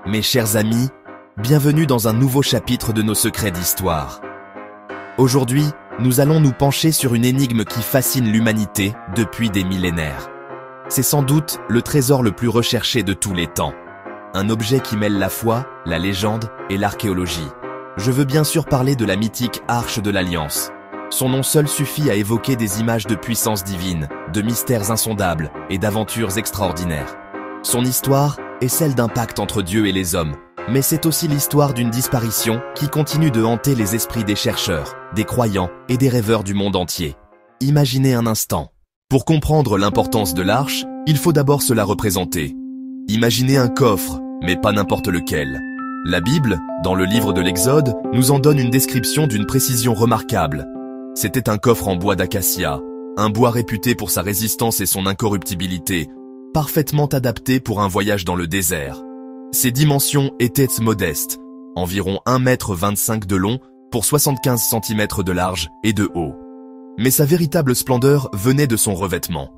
Mes chers amis, bienvenue dans un nouveau chapitre de nos secrets d'histoire. Aujourd'hui, nous allons nous pencher sur une énigme qui fascine l'humanité depuis des millénaires. C'est sans doute le trésor le plus recherché de tous les temps. Un objet qui mêle la foi, la légende et l'archéologie. Je veux bien sûr parler de la mythique Arche de l'Alliance. Son nom seul suffit à évoquer des images de puissance divine, de mystères insondables et d'aventures extraordinaires. Son histoire est celle d'un pacte entre Dieu et les hommes, mais c'est aussi l'histoire d'une disparition qui continue de hanter les esprits des chercheurs, des croyants et des rêveurs du monde entier. Imaginez un instant. Pour comprendre l'importance de l'arche, il faut d'abord se la représenter. Imaginez un coffre, mais pas n'importe lequel. La Bible, dans le livre de l'Exode, nous en donne une description d'une précision remarquable. C'était un coffre en bois d'acacia, un bois réputé pour sa résistance et son incorruptibilité, parfaitement adapté pour un voyage dans le désert. Ses dimensions étaient modestes, environ 1,25 m de long pour 75 cm de large et de haut. Mais sa véritable splendeur venait de son revêtement.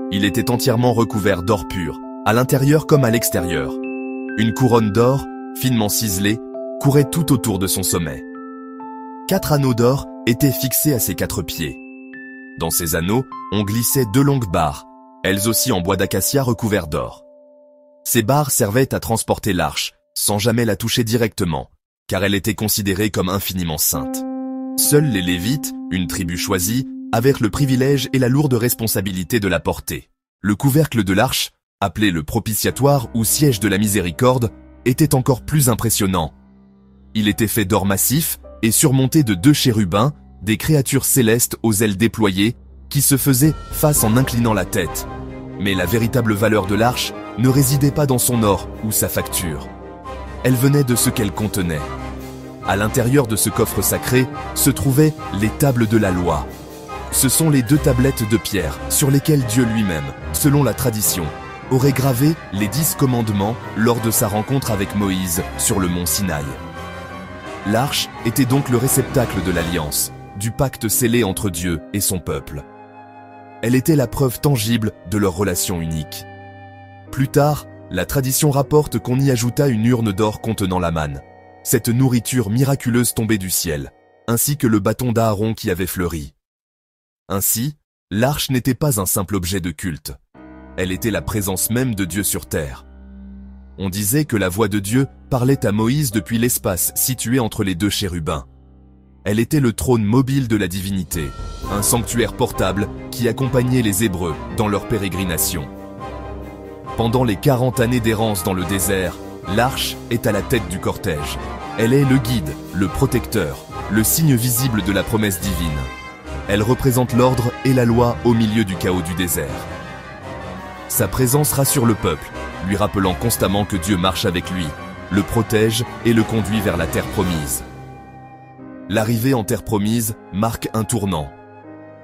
Il était entièrement recouvert d'or pur, à l'intérieur comme à l'extérieur. Une couronne d'or, finement ciselée, courait tout autour de son sommet. 4 anneaux d'or étaient fixés à ses 4 pieds. Dans ces anneaux, on glissait 2 longues barres, elles aussi en bois d'acacia recouvert d'or. Ces barres servaient à transporter l'arche, sans jamais la toucher directement, car elle était considérée comme infiniment sainte. Seuls les Lévites, une tribu choisie, avaient le privilège et la lourde responsabilité de la porter. Le couvercle de l'arche, appelé le propitiatoire ou siège de la miséricorde, était encore plus impressionnant. Il était fait d'or massif et surmonté de 2 chérubins, des créatures célestes aux ailes déployées, qui se faisaient face en inclinant la tête. Mais la véritable valeur de l'arche ne résidait pas dans son or ou sa facture. Elle venait de ce qu'elle contenait. À l'intérieur de ce coffre sacré se trouvaient les tables de la loi. Ce sont les 2 tablettes de pierre sur lesquelles Dieu lui-même, selon la tradition, aurait gravé les 10 commandements lors de sa rencontre avec Moïse sur le mont Sinaï. L'arche était donc le réceptacle de l'alliance, du pacte scellé entre Dieu et son peuple. Elle était la preuve tangible de leur relation unique. Plus tard, la tradition rapporte qu'on y ajouta une urne d'or contenant la manne, cette nourriture miraculeuse tombée du ciel, ainsi que le bâton d'Aaron qui avait fleuri. Ainsi, l'arche n'était pas un simple objet de culte. Elle était la présence même de Dieu sur terre. On disait que la voix de Dieu parlait à Moïse depuis l'espace situé entre les 2 chérubins. Elle était le trône mobile de la divinité, un sanctuaire portable qui accompagnait les Hébreux dans leur pérégrination. Pendant les 40 années d'errance dans le désert, l'arche est à la tête du cortège. Elle est le guide, le protecteur, le signe visible de la promesse divine. Elle représente l'ordre et la loi au milieu du chaos du désert. Sa présence rassure le peuple, lui rappelant constamment que Dieu marche avec lui, le protège et le conduit vers la terre promise. L'arrivée en terre promise marque un tournant.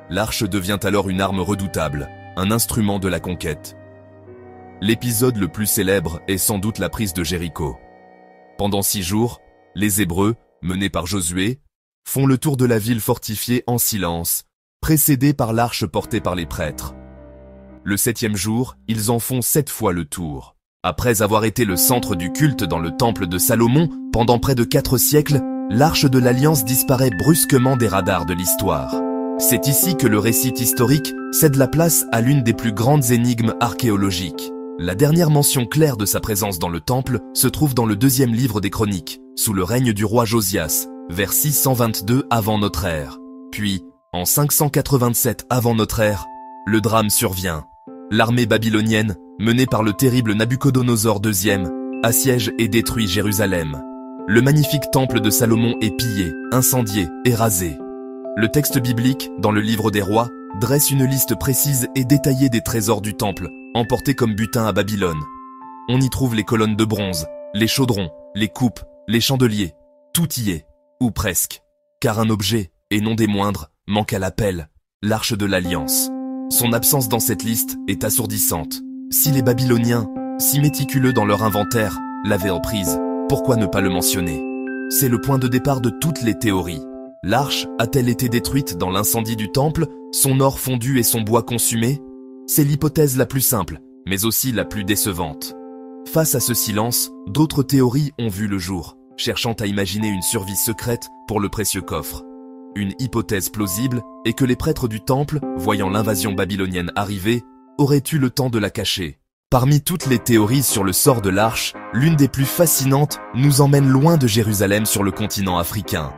L'arche devient alors une arme redoutable, un instrument de la conquête. L'épisode le plus célèbre est sans doute la prise de Jéricho. Pendant 6 jours, les Hébreux, menés par Josué, font le tour de la ville fortifiée en silence, précédés par l'arche portée par les prêtres. Le 7e jour, ils en font 7 fois le tour. Après avoir été le centre du culte dans le temple de Salomon pendant près de 4 siècles, l'arche de l'Alliance disparaît brusquement des radars de l'histoire. C'est ici que le récit historique cède la place à l'une des plus grandes énigmes archéologiques. La dernière mention claire de sa présence dans le temple se trouve dans le 2e livre des Chroniques, sous le règne du roi Josias, vers 622 avant notre ère. Puis, en 587 avant notre ère, le drame survient. L'armée babylonienne, menée par le terrible Nabuchodonosor II, assiège et détruit Jérusalem. Le magnifique temple de Salomon est pillé, incendié et rasé. Le texte biblique, dans le livre des rois, dresse une liste précise et détaillée des trésors du temple, emportés comme butin à Babylone. On y trouve les colonnes de bronze, les chaudrons, les coupes, les chandeliers. Tout y est, ou presque. Car un objet, et non des moindres, manque à l'appel, l'arche de l'Alliance. Son absence dans cette liste est assourdissante. Si les Babyloniens, si méticuleux dans leur inventaire, l'avaient en prise, pourquoi ne pas le mentionner? C'est le point de départ de toutes les théories. L'arche a-t-elle été détruite dans l'incendie du temple, son or fondu et son bois consumé? C'est l'hypothèse la plus simple, mais aussi la plus décevante. Face à ce silence, d'autres théories ont vu le jour, cherchant à imaginer une survie secrète pour le précieux coffre. Une hypothèse plausible est que les prêtres du temple, voyant l'invasion babylonienne arriver, auraient eu le temps de la cacher. Parmi toutes les théories sur le sort de l'arche, l'une des plus fascinantes nous emmène loin de Jérusalem sur le continent africain.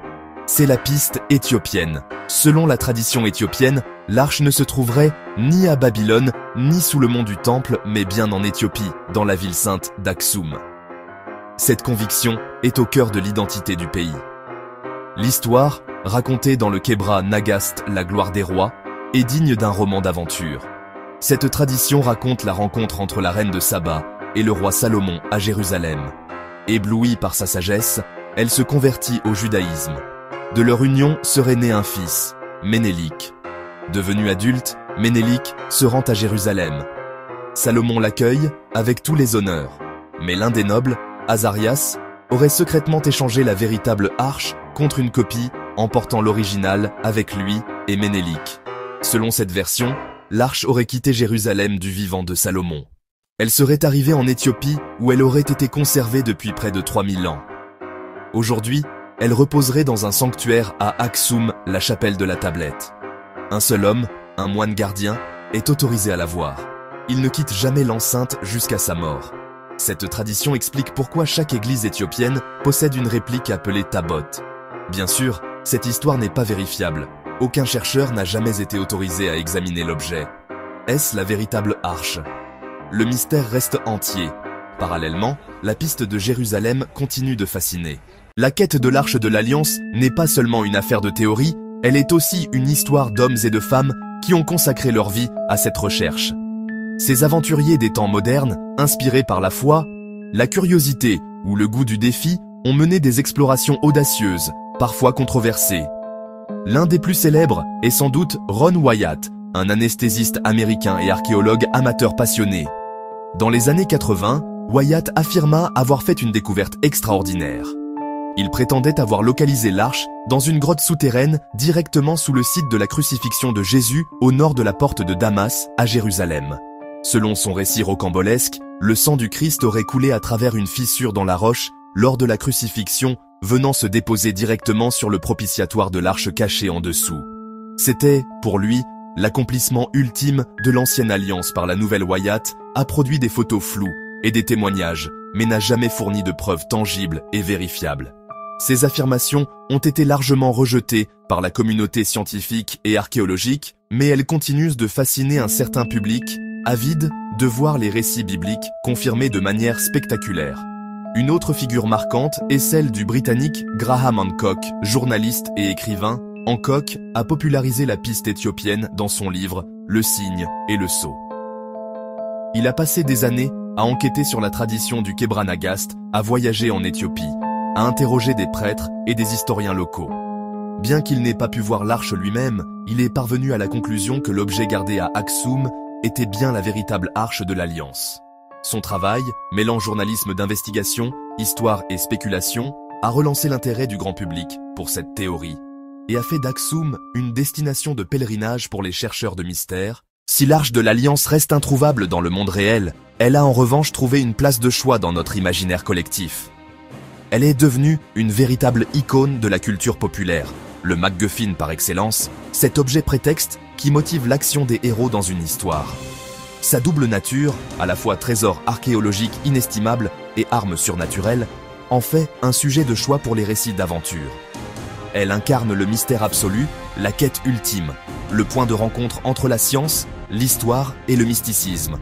C'est la piste éthiopienne. Selon la tradition éthiopienne, l'arche ne se trouverait ni à Babylone, ni sous le mont du Temple, mais bien en Éthiopie, dans la ville sainte d'Aksum. Cette conviction est au cœur de l'identité du pays. L'histoire, racontée dans le Kebra Nagast, la gloire des rois, est digne d'un roman d'aventure. Cette tradition raconte la rencontre entre la reine de Saba et le roi Salomon à Jérusalem. Éblouie par sa sagesse, elle se convertit au judaïsme. De leur union serait né un fils, Ménélik. Devenu adulte, Ménélik se rend à Jérusalem. Salomon l'accueille avec tous les honneurs. Mais l'un des nobles, Azarias, aurait secrètement échangé la véritable arche contre une copie, emportant l'original avec lui et Ménélik. Selon cette version, l'arche aurait quitté Jérusalem du vivant de Salomon. Elle serait arrivée en Éthiopie où elle aurait été conservée depuis près de 3000 ans. Aujourd'hui, elle reposerait dans un sanctuaire à Aksum, la chapelle de la Tablette. Un seul homme, un moine gardien, est autorisé à la voir. Il ne quitte jamais l'enceinte jusqu'à sa mort. Cette tradition explique pourquoi chaque église éthiopienne possède une réplique appelée Tabot. Bien sûr, cette histoire n'est pas vérifiable. Aucun chercheur n'a jamais été autorisé à examiner l'objet. Est-ce la véritable arche? Le mystère reste entier. Parallèlement, la piste de Jérusalem continue de fasciner. La quête de l'Arche de l'Alliance n'est pas seulement une affaire de théorie, elle est aussi une histoire d'hommes et de femmes qui ont consacré leur vie à cette recherche. Ces aventuriers des temps modernes, inspirés par la foi, la curiosité ou le goût du défi, ont mené des explorations audacieuses, parfois controversées. L'un des plus célèbres est sans doute Ron Wyatt, un anesthésiste américain et archéologue amateur passionné. Dans les années 80, Wyatt affirma avoir fait une découverte extraordinaire. Il prétendait avoir localisé l'arche dans une grotte souterraine directement sous le site de la crucifixion de Jésus au nord de la porte de Damas, à Jérusalem. Selon son récit rocambolesque, le sang du Christ aurait coulé à travers une fissure dans la roche lors de la crucifixion, venant se déposer directement sur le propitiatoire de l'arche cachée en dessous. C'était, pour lui, l'accomplissement ultime de l'ancienne alliance par la nouvelle Wyatt a produit des photos floues et des témoignages, mais n'a jamais fourni de preuves tangibles et vérifiables. Ces affirmations ont été largement rejetées par la communauté scientifique et archéologique, mais elles continuent de fasciner un certain public, avide de voir les récits bibliques confirmés de manière spectaculaire. Une autre figure marquante est celle du Britannique Graham Hancock, journaliste et écrivain. Hancock a popularisé la piste éthiopienne dans son livre « Le cygne et le sceau ». Il a passé des années à enquêter sur la tradition du Kebra Nagast, à voyager en Éthiopie, à interroger des prêtres et des historiens locaux. Bien qu'il n'ait pas pu voir l'arche lui-même, il est parvenu à la conclusion que l'objet gardé à Aksum était bien la véritable arche de l'Alliance. Son travail, mêlant journalisme d'investigation, histoire et spéculation, a relancé l'intérêt du grand public pour cette théorie et a fait d'Aksum une destination de pèlerinage pour les chercheurs de mystères. Si l'arche de l'Alliance reste introuvable dans le monde réel, elle a en revanche trouvé une place de choix dans notre imaginaire collectif. Elle est devenue une véritable icône de la culture populaire, le MacGuffin par excellence, cet objet prétexte qui motive l'action des héros dans une histoire. Sa double nature, à la fois trésor archéologique inestimable et arme surnaturelle, en fait un sujet de choix pour les récits d'aventure. Elle incarne le mystère absolu, la quête ultime, le point de rencontre entre la science, l'histoire et le mysticisme.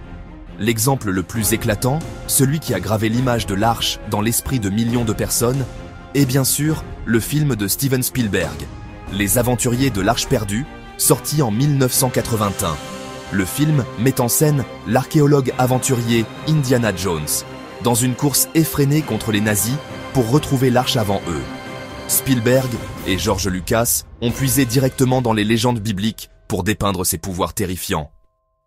L'exemple le plus éclatant, celui qui a gravé l'image de l'arche dans l'esprit de millions de personnes, est bien sûr le film de Steven Spielberg, Les Aventuriers de l'Arche perdue, sorti en 1981. Le film met en scène l'archéologue aventurier Indiana Jones, dans une course effrénée contre les nazis pour retrouver l'arche avant eux. Spielberg et George Lucas ont puisé directement dans les légendes bibliques pour dépeindre ses pouvoirs terrifiants.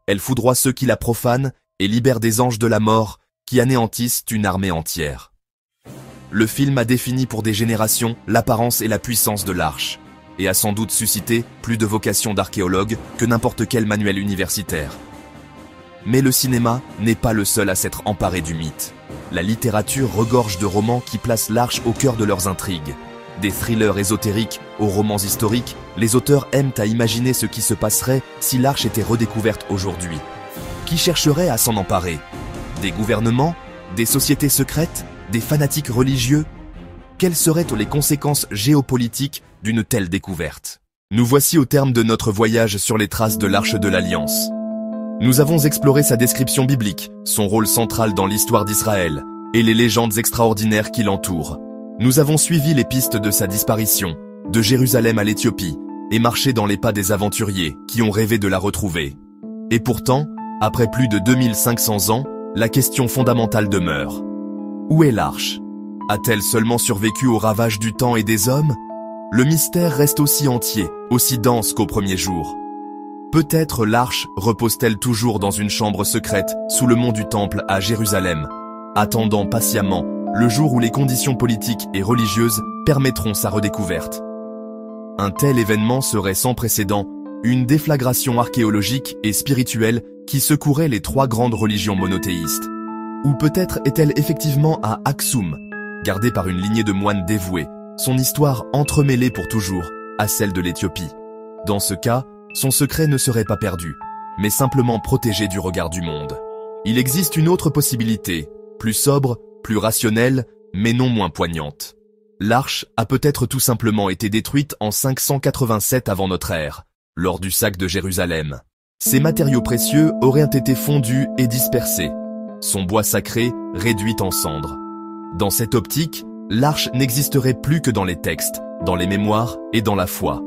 Elle foudroie ceux qui la profanent et libère des anges de la mort qui anéantissent une armée entière. Le film a défini pour des générations l'apparence et la puissance de l'arche, et a sans doute suscité plus de vocations d'archéologue que n'importe quel manuel universitaire. Mais le cinéma n'est pas le seul à s'être emparé du mythe. la littérature regorge de romans qui placent l'arche au cœur de leurs intrigues. Des thrillers ésotériques aux romans historiques, les auteurs aiment à imaginer ce qui se passerait si l'arche était redécouverte aujourd'hui. Qui chercherait à s'en emparer? Des gouvernements? Des sociétés secrètes? Des fanatiques religieux? Quelles seraient les conséquences géopolitiques d'une telle découverte? Nous voici au terme de notre voyage sur les traces de l'Arche de l'Alliance. Nous avons exploré sa description biblique, son rôle central dans l'histoire d'Israël, et les légendes extraordinaires qui l'entourent. Nous avons suivi les pistes de sa disparition, de Jérusalem à l'Éthiopie, et marché dans les pas des aventuriers qui ont rêvé de la retrouver. Et pourtant, après plus de 2500 ans, la question fondamentale demeure. Où est l'arche? A-t-elle seulement survécu aux ravages du temps et des hommes? Le mystère reste aussi entier, aussi dense qu'au premier jour. Peut-être l'arche repose-t-elle toujours dans une chambre secrète sous le mont du Temple à Jérusalem, attendant patiemment le jour où les conditions politiques et religieuses permettront sa redécouverte. Un tel événement serait sans précédent, une déflagration archéologique et spirituelle qui secouerait les trois grandes religions monothéistes. Ou peut-être est-elle effectivement à Aksum, gardée par une lignée de moines dévoués, son histoire entremêlée pour toujours à celle de l'Éthiopie. Dans ce cas, son secret ne serait pas perdu, mais simplement protégé du regard du monde. Il existe une autre possibilité, plus sobre, plus rationnelle, mais non moins poignante. L'arche a peut-être tout simplement été détruite en 587 avant notre ère, lors du sac de Jérusalem. Ses matériaux précieux auraient été fondus et dispersés, son bois sacré réduit en cendres. Dans cette optique, l'arche n'existerait plus que dans les textes, dans les mémoires et dans la foi.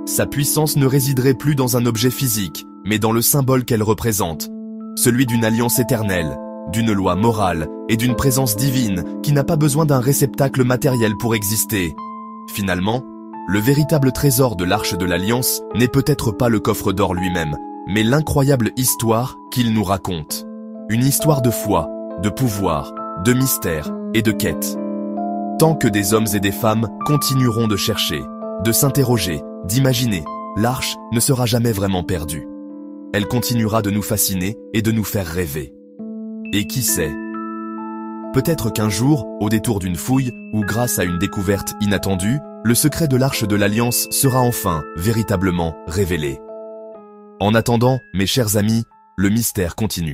Sa puissance ne résiderait plus dans un objet physique, mais dans le symbole qu'elle représente, celui d'une alliance éternelle, d'une loi morale et d'une présence divine qui n'a pas besoin d'un réceptacle matériel pour exister. Finalement, le véritable trésor de l'Arche de l'Alliance n'est peut-être pas le coffre d'or lui-même, mais l'incroyable histoire qu'il nous raconte. Une histoire de foi, de pouvoir, de mystère et de quête. Tant que des hommes et des femmes continueront de chercher, de s'interroger, d'imaginer, l'arche ne sera jamais vraiment perdue. Elle continuera de nous fasciner et de nous faire rêver. Et qui sait? Peut-être qu'un jour, au détour d'une fouille ou grâce à une découverte inattendue, le secret de l'Arche de l'Alliance sera enfin, véritablement, révélé. En attendant, mes chers amis, le mystère continue.